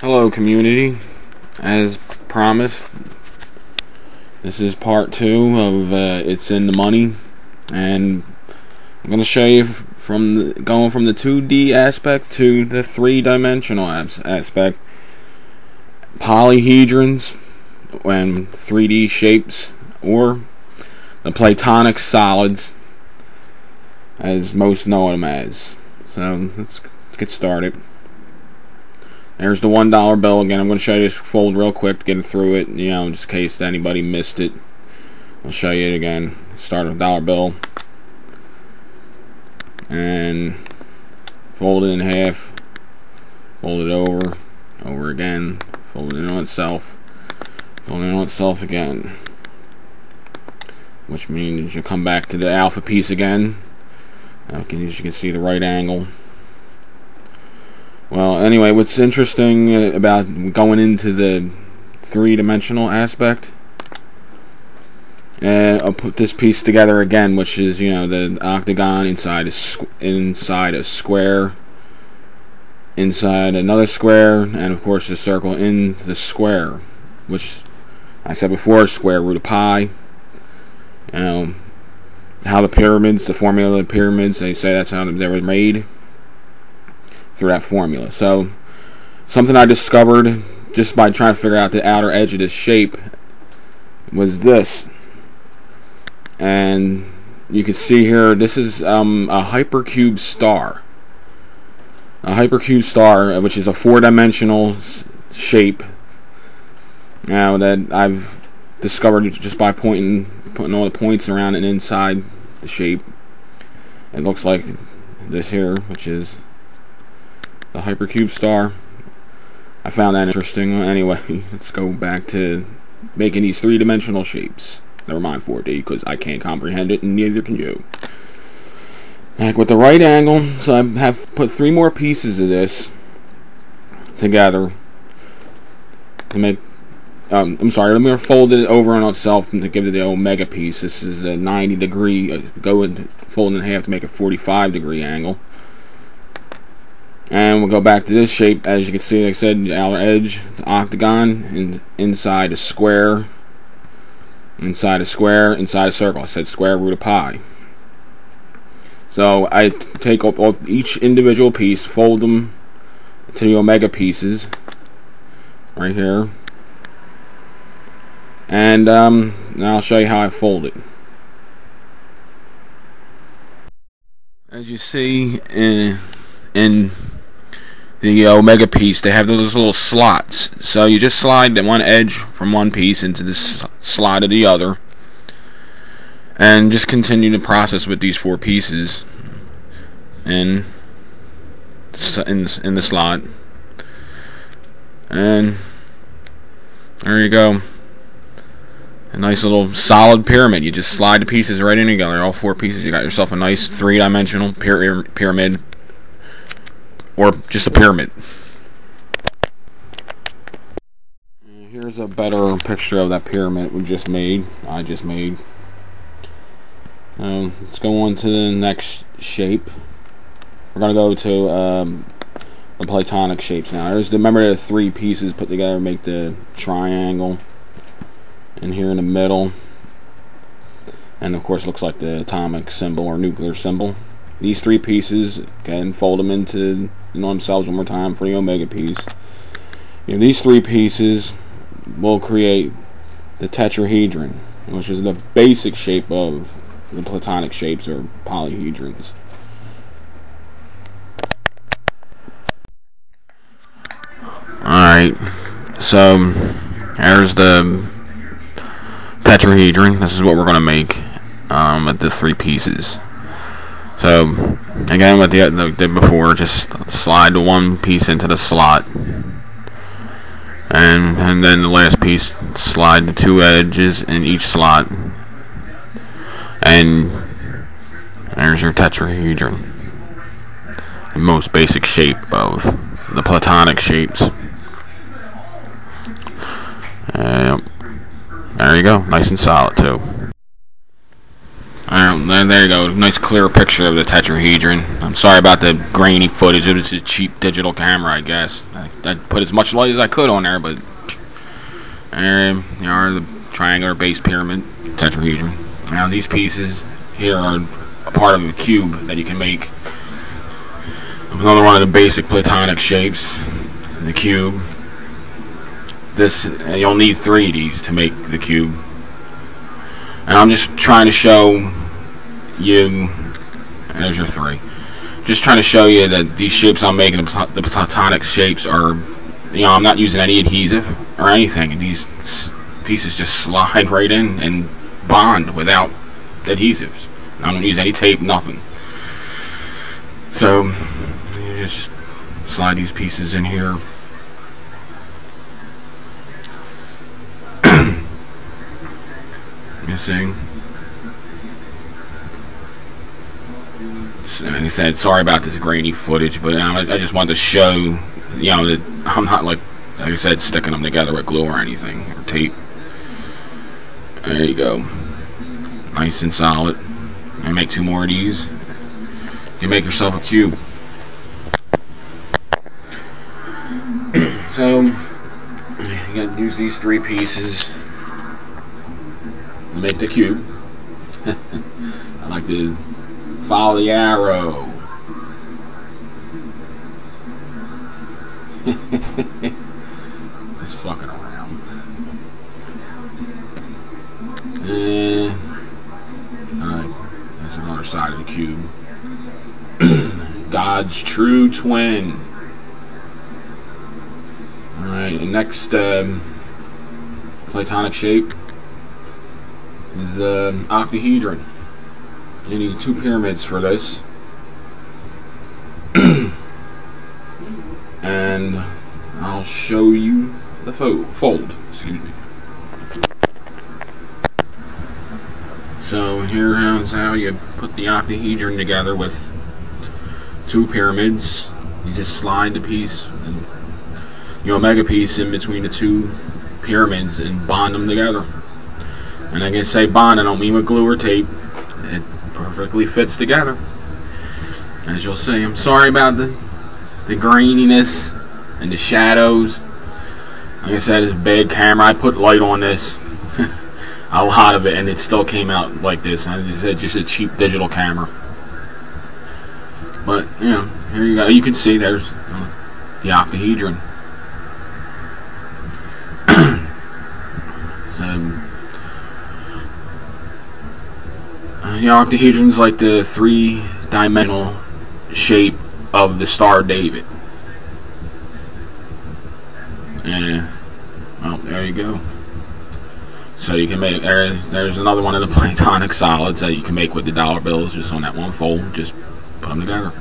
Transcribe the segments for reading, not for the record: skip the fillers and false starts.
Hello community, as promised, this is part 2 of It's in the Money, and I'm going to show you going from the 2D aspect to the 3-dimensional aspect, polyhedrons and 3D shapes, or the Platonic solids, as most know them as. So let's get started. There's the $1 bill again. I'm going to show you this fold real quick to get through it, just in case anybody missed it. I'll show you it again. Start with a dollar bill and fold it in half, fold it over again, fold it in on itself, fold it in on itself again, which means you come back to the alpha piece again. As you can see the right angle. Well, anyway, what's interesting about going into the 3-dimensional aspect, I'll put this piece together again, which is, the octagon inside a square, inside another square, and of course the circle in the square, which I said before, square root of pi. How the pyramids, the formula of the pyramids, they say that's how they were made, through that formula. So something I discovered just by trying to figure out the outer edge of this shape was this, and you can see here this is a hypercube star, which is a 4-dimensional shape. Now that I've discovered just by putting all the points around and inside the shape, it looks like this here, which is the hypercube star. I found that interesting. Anyway, let's go back to making these 3-dimensional shapes. Never mind 4D, because I can't comprehend it, and neither can you. Like with the right angle, so I have put 3 more pieces of this together to make. I'm sorry, let me fold it over on itself to give it the omega piece. This is a 90-degree. Go and fold it in half to make a 45-degree angle. And we'll go back to this shape. As you can see, like I said, the outer edge, it's an octagon, and inside a square, inside a circle. I said square root of pi. So I take up each individual piece, fold them to the omega pieces, right here. And now I'll show you how I fold it. As you see in the omega piece, they have those little slots. So you just slide the one edge from one piece into this slot of the other, and just continue the process with these 4 pieces in the slot. And there you go. A nice little solid pyramid. You just slide the pieces right in together, all 4 pieces. You got yourself a nice 3-dimensional pyramid, or just a pyramid. Here's a better picture of that pyramid I just made. Let's go on to the next shape. We're gonna go to the Platonic shapes now. Remember the 3 pieces put together make the triangle. And here in the middle, and of course looks like the atomic symbol or nuclear symbol. These 3 pieces, again, fold them into themselves one more time for the omega piece. These 3 pieces will create the tetrahedron, which is the basic shape of the Platonic shapes, or polyhedrons. Alright, so there's the tetrahedron. This is what we're going to make with the 3 pieces. So again, what I did before, just slide the one piece into the slot, and then the last piece, slide the 2 edges in each slot, and there's your tetrahedron, the most basic shape of the Platonic shapes. There you go, nice and solid too. there you go. Nice clear picture of the tetrahedron. I'm sorry about the grainy footage. It was a cheap digital camera, I guess. I put as much light as I could on there, but there you are, the triangular base pyramid tetrahedron. Now these pieces here are a part of a cube that you can make. Another one of the basic Platonic shapes, the cube. This, you'll need 3 of these to make the cube. And I'm just trying to show you, there's your 3. Just trying to show you that these shapes I'm making, the Platonic shapes, are, I'm not using any adhesive or anything. These pieces just slide right in and bond without adhesives. I don't use any tape, nothing. So, you just slide these pieces in here. Missing. So, like I said, sorry about this grainy footage, but I just wanted to show, that I'm not like I said, sticking them together with glue or anything, or tape. There you go. Nice and solid. And make 2 more of these. You make yourself a cube. So, you gotta use these 3 pieces to make the cube. I like to follow the arrow. Just fucking around. And alright, that's another side of the cube. God's true twin. Alright, the next Platonic shape is the octahedron. You need 2 pyramids for this. And I'll show you the fold. Excuse me. So here's how you put the octahedron together with 2 pyramids. You just slide the piece, mega piece in between the 2 pyramids and bond them together. And I can say bond, I don't mean with glue or tape. It perfectly fits together. As you'll see, I'm sorry about the graininess and the shadows. Like I said, it's a bad camera. I put light on this, a lot of it, and it still came out like this. It's just a cheap digital camera. But here you go. You can see there's the octahedron. So the octahedron's like the 3-dimensional shape of the Star of David. And well, there you go. So you can make there's another one of the Platonic solids that you can make with the dollar bills, just on that one fold. Just put them together.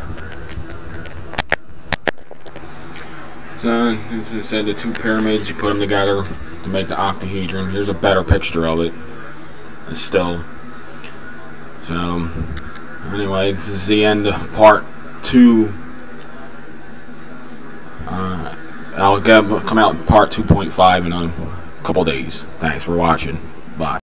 So as I said, the 2 pyramids, you put them together to make the octahedron. Here's a better picture of it. Still. So anyway, this is the end of part 2. I'll come out part 2.5 in a couple days. Thanks for watching.